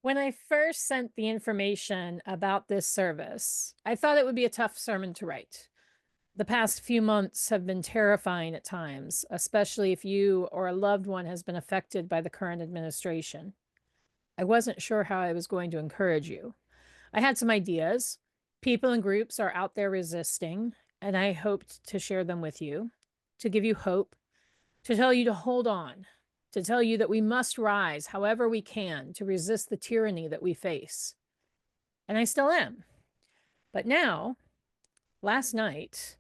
When I first sent the information about this service, I thought it would be a tough sermon to write. The past few months have been terrifying at times, especially if you or a loved one has been affected by the current administration. I wasn't sure how I was going to encourage you. I had some ideas. People and groups are out there resisting, and I hoped to share them with you, to give you hope, to tell you to hold on, to tell you that we must rise however we can to resist the tyranny that we face. And I still am. But now, last night,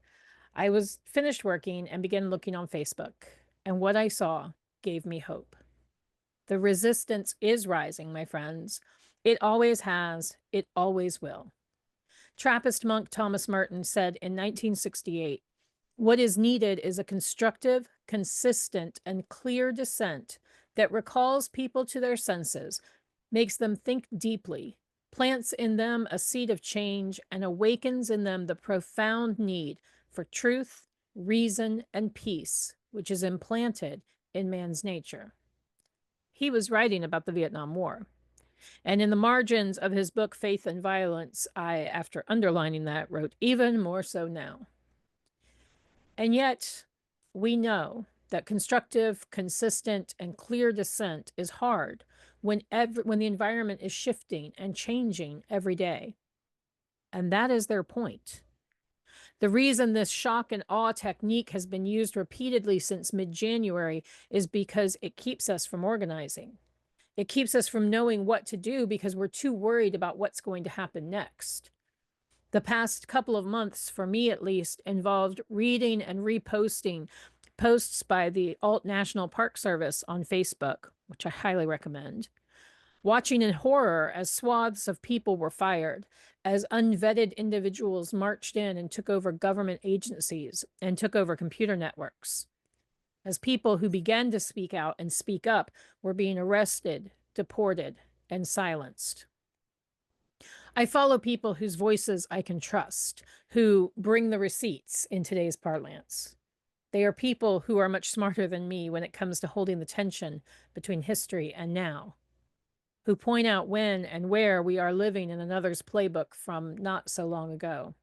I was finished working and began looking on Facebook, and what I saw gave me hope. The resistance is rising, my friends. It always has, it always will. Trappist monk Thomas Merton said in 1968, "What is needed is a constructive, consistent, and clear dissent that recalls people to their senses, makes them think deeply, plants in them a seed of change, and awakens in them the profound need for truth, reason, and peace, which is implanted in man's nature." He was writing about the Vietnam War. And in the margins of his book, Faith and Violence, I, after underlining that, wrote, "Even more so now." And yet, we know that constructive, consistent, and clear dissent is hard when the environment is shifting and changing every day. And that is their point. The reason this shock and awe technique has been used repeatedly since mid-January is because it keeps us from organizing. It keeps us from knowing what to do because we're too worried about what's going to happen next. The past couple of months, for me at least, involved reading and reposting posts by the Alt National Park Service on Facebook, which I highly recommend, watching in horror as swaths of people were fired, as unvetted individuals marched in and took over government agencies and took over computer networks, as people who began to speak out and speak up were being arrested, deported, and silenced. I follow people whose voices I can trust, who bring the receipts in today's parlance. They are people who are much smarter than me when it comes to holding the tension between history and now, who point out when and where we are living in another's playbook from not so long ago.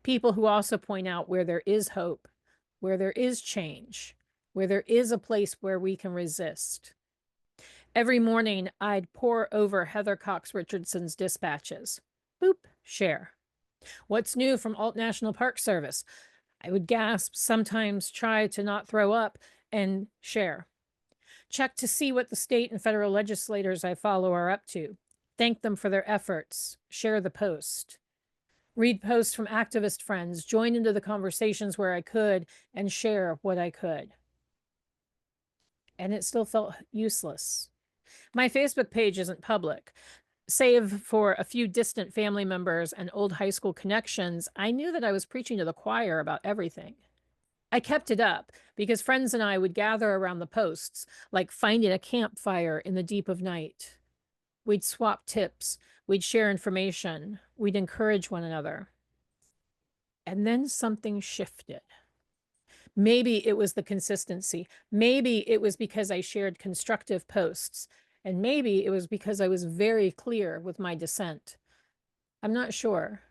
People who also point out where there is hope, where there is change, where there is a place where we can resist. Every morning, I'd pore over Heather Cox Richardson's dispatches. Boop, share. What's new from Alt National Park Service? I would gasp, sometimes try to not throw up, and share. Check to see what the state and federal legislators I follow are up to. Thank them for their efforts. Share the post. Read posts from activist friends, join into the conversations where I could, and share what I could. And it still felt useless. My Facebook page isn't public. Save for a few distant family members and old high school connections, I knew that I was preaching to the choir about everything. I kept it up because friends and I would gather around the posts, like finding a campfire in the deep of night. We'd swap tips, we'd share information, we'd encourage one another. And then something shifted. Maybe it was the consistency. Maybe it was because I shared constructive posts. And maybe it was because I was very clear with my dissent. I'm not sure.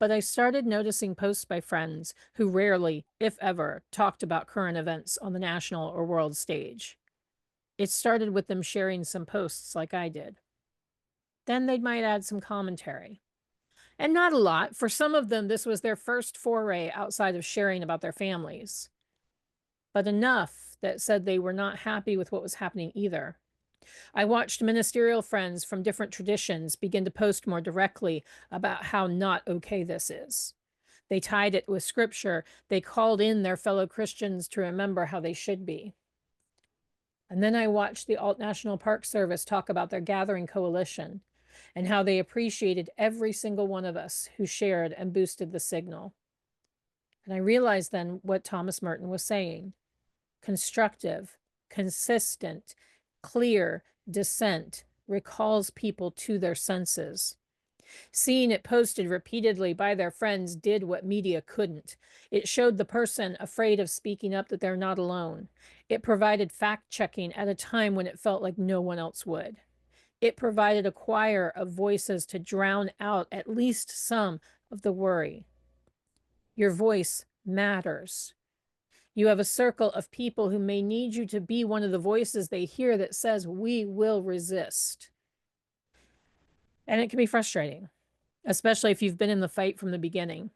But I started noticing posts by friends who rarely, if ever, talked about current events on the national or world stage. It started with them sharing some posts like I did. Then they might add some commentary. And not a lot. For some of them, this was their first foray outside of sharing about their families. But enough that said they were not happy with what was happening either. I watched ministerial friends from different traditions begin to post more directly about how not okay this is. They tied it with scripture. They called in their fellow Christians to remember how they should be. And then I watched the Alt National Park Service talk about their gathering coalition and how they appreciated every single one of us who shared and boosted the signal. And I realized then what Thomas Merton was saying. Constructive, consistent, clear dissent recalls people to their senses. Seeing it posted repeatedly by their friends did what media couldn't. It showed the person afraid of speaking up that they're not alone. It provided fact checking at a time when it felt like no one else would. It provided a choir of voices to drown out at least some of the worry. Your voice matters. You have a circle of people who may need you to be one of the voices they hear that says, we will resist. And it can be frustrating, especially if you've been in the fight from the beginning.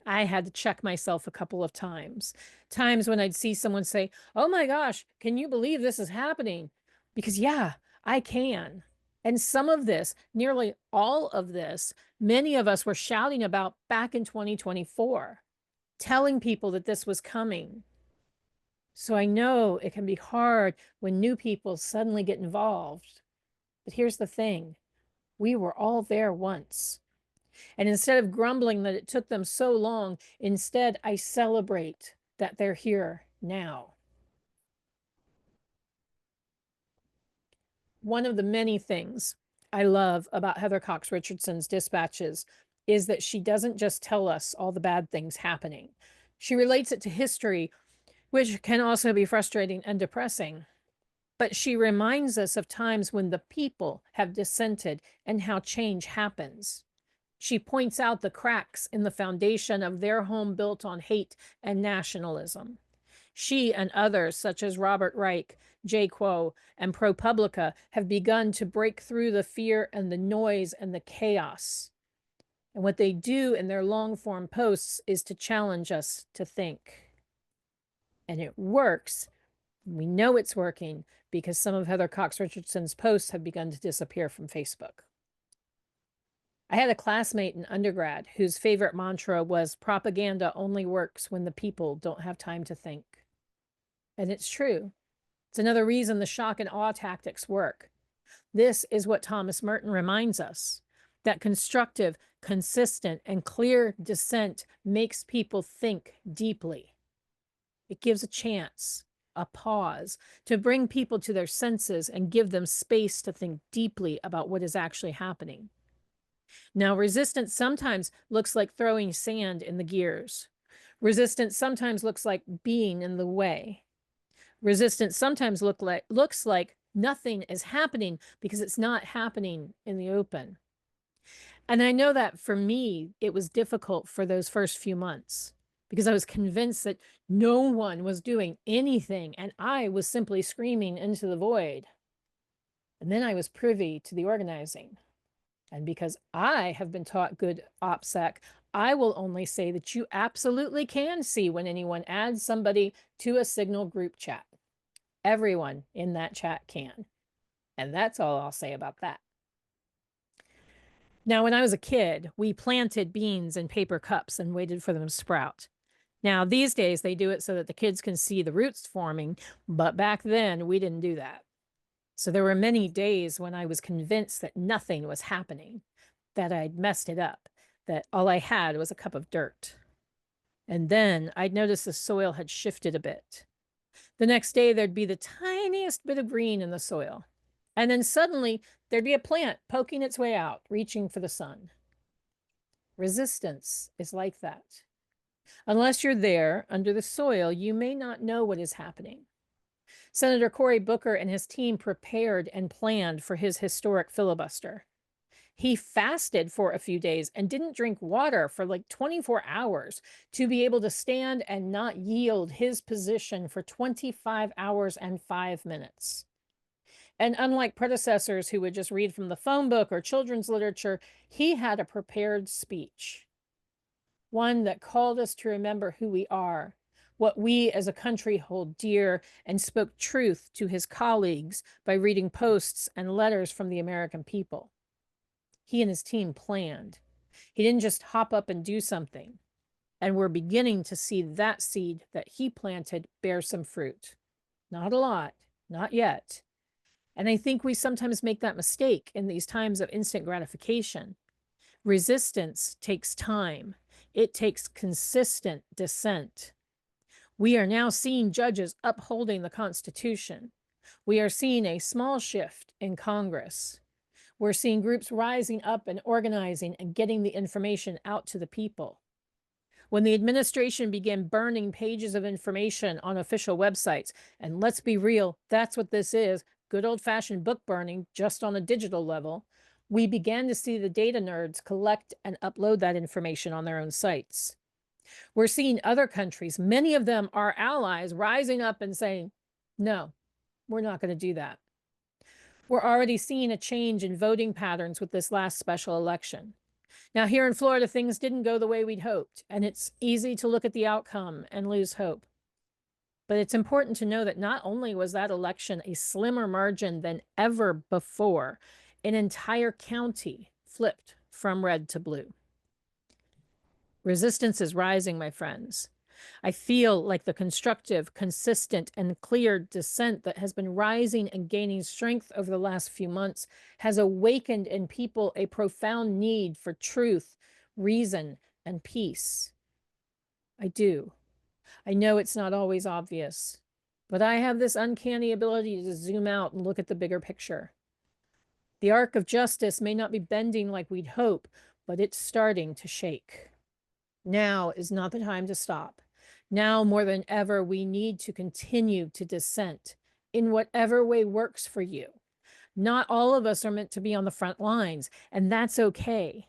I had to check myself a couple of times. Times when I'd see someone say, oh my gosh, can you believe this is happening? Because yeah, I can. And some of this, nearly all of this, many of us were shouting about back in 2024, telling people that this was coming. So I know it can be hard when new people suddenly get involved. But here's the thing, we were all there once. And instead of grumbling that it took them so long, instead I celebrate that they're here now. One of the many things I love about Heather Cox Richardson's dispatches is that she doesn't just tell us all the bad things happening. She relates it to history, which can also be frustrating and depressing. But she reminds us of times when the people have dissented and how change happens. She points out the cracks in the foundation of their home built on hate and nationalism. She and others, such as Robert Reich, Jay Quo, and ProPublica, have begun to break through the fear and the noise and the chaos. And what they do in their long-form posts is to challenge us to think. And it works. We know it's working because some of Heather Cox Richardson's posts have begun to disappear from Facebook. I had a classmate in undergrad whose favorite mantra was propaganda only works when the people don't have time to think. And it's true. It's another reason the shock and awe tactics work. This is what Thomas Merton reminds us, that constructive, consistent, and clear dissent makes people think deeply. It gives a chance, a pause, to bring people to their senses and give them space to think deeply about what is actually happening. Now, resistance sometimes looks like throwing sand in the gears. Resistance sometimes looks like being in the way. Resistance sometimes looks like nothing is happening because it's not happening in the open. And I know that for me, it was difficult for those first few months because I was convinced that no one was doing anything and I was simply screaming into the void. And then I was privy to the organizing. And because I have been taught good OPSEC, I will only say that you absolutely can see when anyone adds somebody to a Signal group chat. Everyone in that chat can. And that's all I'll say about that. Now, when I was a kid, we planted beans in paper cups and waited for them to sprout. Now, these days, they do it so that the kids can see the roots forming, but back then, we didn't do that. So there were many days when I was convinced that nothing was happening, that I'd messed it up, that all I had was a cup of dirt. And then I'd notice the soil had shifted a bit. The next day, there'd be the tiniest bit of green in the soil. And then suddenly, there'd be a plant poking its way out, reaching for the sun. Resistance is like that. Unless you're there, under the soil, you may not know what is happening. Senator Cory Booker and his team prepared and planned for his historic filibuster. He fasted for a few days and didn't drink water for like 24 hours to be able to stand and not yield his position for 25 hours and 5 minutes. And unlike predecessors who would just read from the phone book or children's literature, he had a prepared speech. One that called us to remember who we are, what we as a country hold dear, and spoke truth to his colleagues by reading posts and letters from the American people. He and his team planned. He didn't just hop up and do something. And we're beginning to see that seed that he planted bear some fruit. Not a lot, not yet. And I think we sometimes make that mistake in these times of instant gratification. Resistance takes time. It takes consistent dissent. We are now seeing judges upholding the Constitution. We are seeing a small shift in Congress. We're seeing groups rising up and organizing and getting the information out to the people. When the administration began burning pages of information on official websites, and let's be real, that's what this is, good old-fashioned book burning just on a digital level, we began to see the data nerds collect and upload that information on their own sites. We're seeing other countries, many of them our allies, rising up and saying, no, we're not going to do that. We're already seeing a change in voting patterns with this last special election. Now, here in Florida, things didn't go the way we'd hoped, and it's easy to look at the outcome and lose hope. But it's important to know that not only was that election a slimmer margin than ever before, an entire county flipped from red to blue. Resistance is rising, my friends. I feel like the constructive, consistent, and clear dissent that has been rising and gaining strength over the last few months has awakened in people a profound need for truth, reason, and peace. I do. I know it's not always obvious, but I have this uncanny ability to zoom out and look at the bigger picture. The arc of justice may not be bending like we'd hope, but it's starting to shake. Now is not the time to stop. Now more than ever, we need to continue to dissent in whatever way works for you. Not all of us are meant to be on the front lines, and that's okay.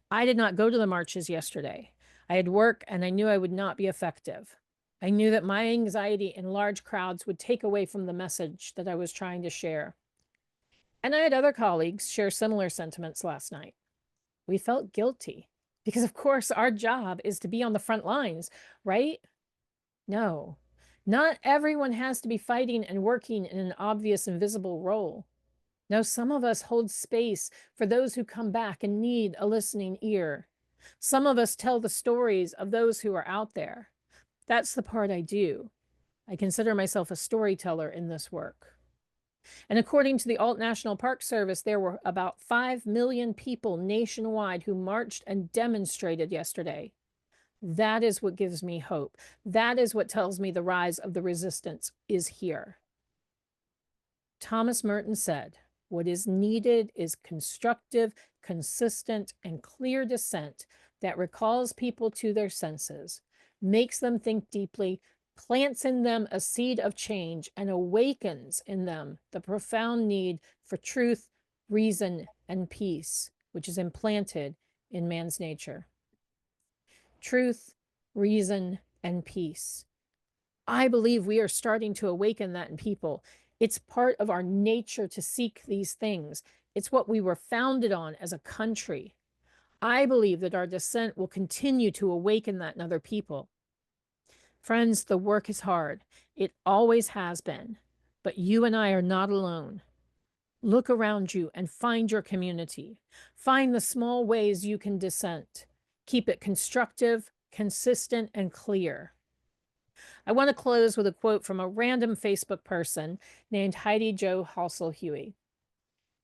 I did not go to the marches yesterday. I had work and I knew I would not be effective. I knew that my anxiety in large crowds would take away from the message that I was trying to share. And I had other colleagues share similar sentiments last night. We felt guilty because, of course, our job is to be on the front lines, right? No, not everyone has to be fighting and working in an obvious invisible role. No, some of us hold space for those who come back and need a listening ear. Some of us tell the stories of those who are out there. That's the part I do. I consider myself a storyteller in this work. And according to the Alt National Park Service, there were about 5 million people nationwide who marched and demonstrated yesterday. That is what gives me hope. That is what tells me the rise of the resistance is here. Thomas Merton said, what is needed is constructive, consistent, and clear dissent that recalls people to their senses, makes them think deeply, plants in them a seed of change, and awakens in them the profound need for truth, reason, and peace, which is implanted in man's nature. Truth, reason, and peace. I believe we are starting to awaken that in people. It's part of our nature to seek these things. It's what we were founded on as a country. I believe that our dissent will continue to awaken that in other people. Friends, the work is hard. It always has been. But you and I are not alone. Look around you and find your community. Find the small ways you can dissent. Keep it constructive, consistent, and clear. I want to close with a quote from a random Facebook person named Heidi Jo Halsell-Huey.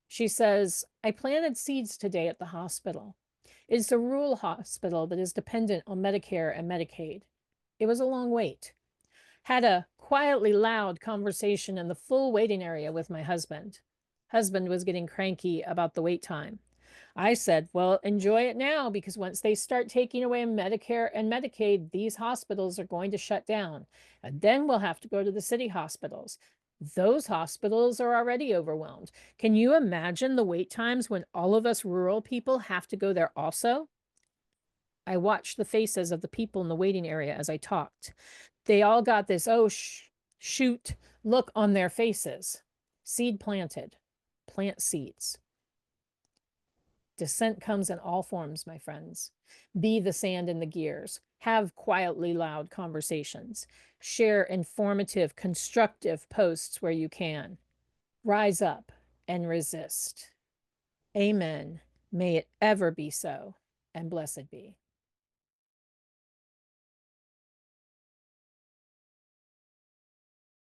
She says, I planted seeds today at the hospital. It's a rural hospital that is dependent on Medicare and Medicaid. It was a long wait. Had a quietly loud conversation in the full waiting area with my husband. Husband was getting cranky about the wait time. I said, well, enjoy it now, because once they start taking away Medicare and Medicaid, these hospitals are going to shut down. And then we'll have to go to the city hospitals. Those hospitals are already overwhelmed. Can you imagine the wait times when all of us rural people have to go there also? I watched the faces of the people in the waiting area as I talked. They all got this, shoot look on their faces. Seed planted. Plant seeds. Dissent comes in all forms, my friends. Be the sand in the gears. Have quietly loud conversations. Share informative, constructive posts where you can. Rise up and resist. Amen. May it ever be so, and blessed be.